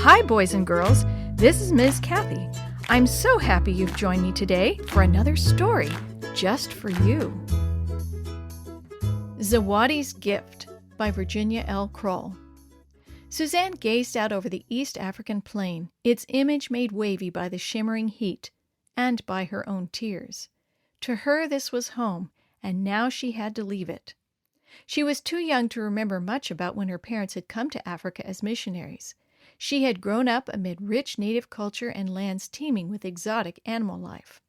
Hi, boys and girls. This is Ms. Kathy. I'm so happy you've joined me today for another story just for you. Zawadi's Gift by Virginia L. Kroll. Suzanne gazed out over the East African plain, its image made wavy by the shimmering heat and by her own tears. To her this was home, and now she had to leave it. She was too young to remember much about when her parents had come to Africa as missionaries. She had grown up amid rich native culture and lands teeming with exotic animal life.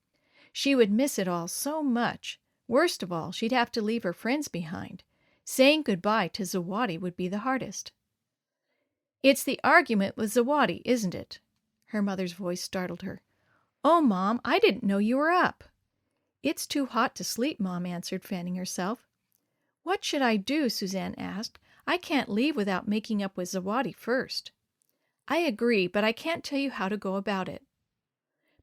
She would miss it all so much. Worst of all, she'd have to leave her friends behind. Saying goodbye to Zawadi would be the hardest. "It's the argument with Zawadi, isn't it?" Her mother's voice startled her. "Oh, Mom, I didn't know you were up." "It's too hot to sleep," Mom answered, fanning herself. "What should I do?" Suzanne asked. "I can't leave without making up with Zawadi first." "I agree, but I can't tell you how to go about it."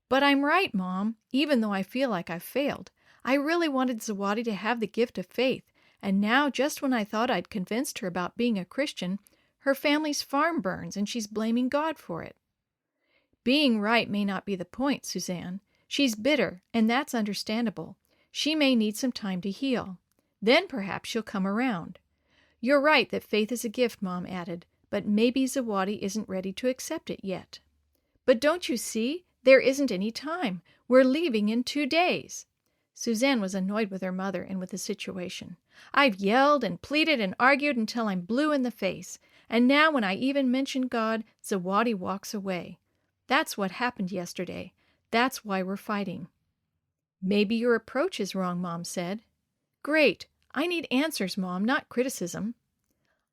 "But I'm right, Mom, even though I feel like I've failed. I really wanted Zawadi to have the gift of faith, and now, just when I thought I'd convinced her about being a Christian, her family's farm burns and she's blaming God for it." "Being right may not be the point, Suzanne. She's bitter, and that's understandable. She may need some time to heal. Then perhaps she'll come around." "You're right that faith is a gift," Mom added, "but maybe Zawadi isn't ready to accept it yet." "But don't you see? There isn't any time. We're leaving in 2 days." Suzanne was annoyed with her mother and with the situation. "I've yelled and pleaded and argued until I'm blue in the face. And now when I even mention God, Zawadi walks away. That's what happened yesterday. That's why we're fighting." "Maybe your approach is wrong," Mom said. "Great. I need answers, Mom, not criticism."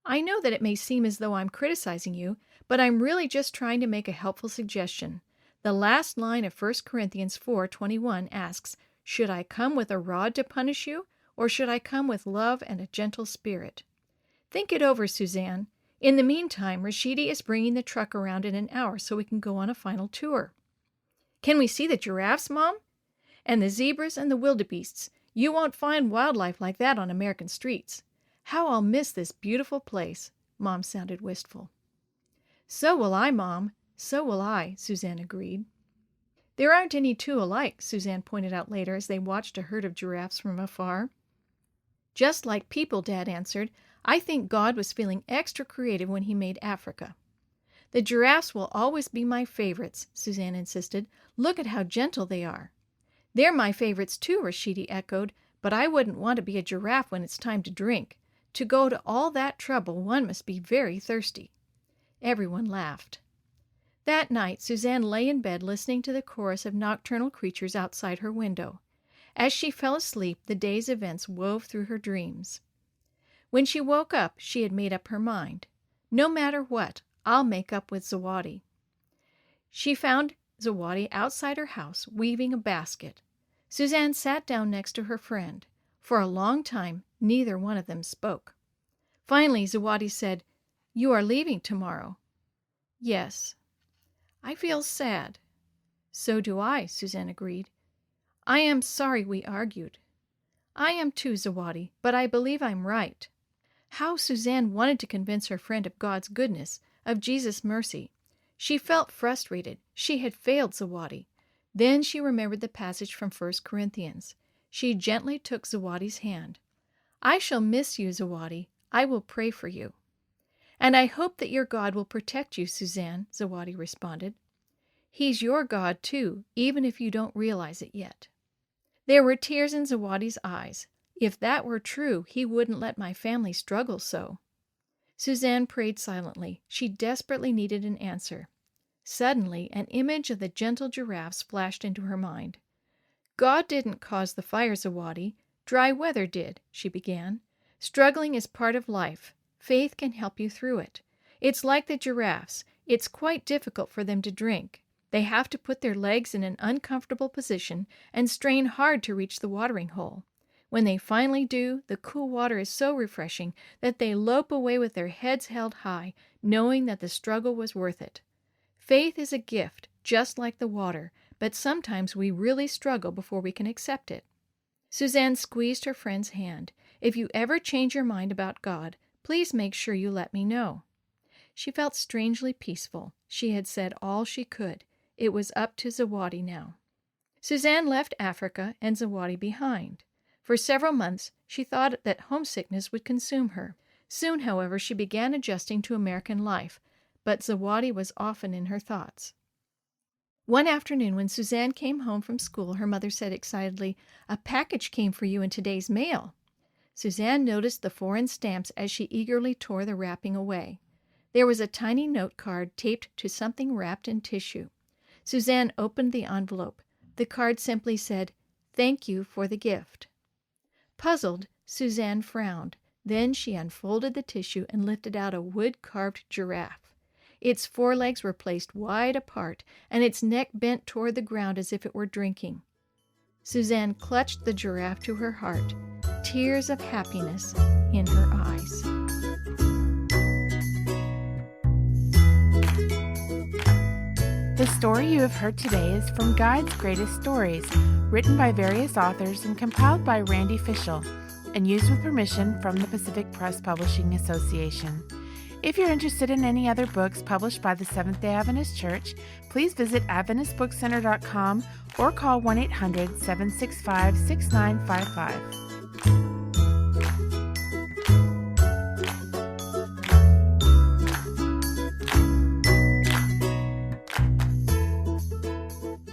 "I know that it may seem as though I'm criticizing you, but I'm really just trying to make a helpful suggestion. The last line of 1 Corinthians 4:21 asks, 'Should I come with a rod to punish you, or should I come with love and a gentle spirit?' Think it over, Suzanne. In the meantime, Rashidi is bringing the truck around in an hour so we can go on a final tour." "Can we see the giraffes, Mom?" "And the zebras and the wildebeests. You won't find wildlife like that on American streets. How I'll miss this beautiful place." Mom sounded wistful. "So will I, Mom. So will I," Suzanne agreed. "There aren't any two alike," Suzanne pointed out later as they watched a herd of giraffes from afar. "Just like people," Dad answered. "I think God was feeling extra creative when he made Africa." "The giraffes will always be my favorites," Suzanne insisted. "Look at how gentle they are." "They're my favorites too," Rashidi echoed, "but I wouldn't want to be a giraffe when it's time to drink. To go to all that trouble, one must be very thirsty." Everyone laughed. That night, Suzanne lay in bed listening to the chorus of nocturnal creatures outside her window. As she fell asleep, the day's events wove through her dreams. When she woke up, she had made up her mind. No matter what, I'll make up with Zawadi. She found Zawadi outside her house, weaving a basket. Suzanne sat down next to her friend. For a long time, neither one of them spoke. Finally, Zawadi said, "You are leaving tomorrow." "Yes." "I feel sad." "So do I," Suzanne agreed. "I am sorry we argued." "I am too, Zawadi, but I believe I'm right." How Suzanne wanted to convince her friend of God's goodness, of Jesus' mercy. She felt frustrated. She had failed Zawadi. Then she remembered the passage from 1 Corinthians. She gently took Zawadi's hand. "I shall miss you, Zawadi. I will pray for you." "And I hope that your God will protect you, Suzanne," Zawadi responded. "He's your God, too, even if you don't realize it yet." There were tears in Zawadi's eyes. If that were true, he wouldn't let my family struggle so. Suzanne prayed silently. She desperately needed an answer. Suddenly, an image of the gentle giraffes flashed into her mind. "God didn't cause the fire, Zawadi. Dry weather did," she began. "Struggling is part of life. Faith can help you through it. It's like the giraffes. It's quite difficult for them to drink. They have to put their legs in an uncomfortable position and strain hard to reach the watering hole. When they finally do, the cool water is so refreshing that they lope away with their heads held high, knowing that the struggle was worth it. Faith is a gift, just like the water, but sometimes we really struggle before we can accept it." Suzanne squeezed her friend's hand. "If you ever change your mind about God, please make sure you let me know." She felt strangely peaceful. She had said all she could. It was up to Zawadi now. Suzanne left Africa and Zawadi behind. For several months, she thought that homesickness would consume her. Soon, however, she began adjusting to American life, but Zawadi was often in her thoughts. One afternoon, when Suzanne came home from school, her mother said excitedly, "A package came for you in today's mail." Suzanne noticed the foreign stamps as she eagerly tore the wrapping away. There was a tiny note card taped to something wrapped in tissue. Suzanne opened the envelope. The card simply said, "Thank you for the gift." Puzzled, Suzanne frowned. Then she unfolded the tissue and lifted out a wood-carved giraffe. Its forelegs were placed wide apart, and its neck bent toward the ground as if it were drinking. Suzanne clutched the giraffe to her heart, tears of happiness in her eyes. The story you have heard today is from Guide's Greatest Stories, written by various authors and compiled by Randy Fischel, and used with permission from the Pacific Press Publishing Association. If you're interested in any other books published by the Seventh-day Adventist Church, please visit AdventistBookCenter.com or call 1-800-765-6955.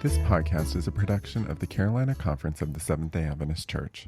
This podcast is a production of the Carolina Conference of the Seventh-day Adventist Church.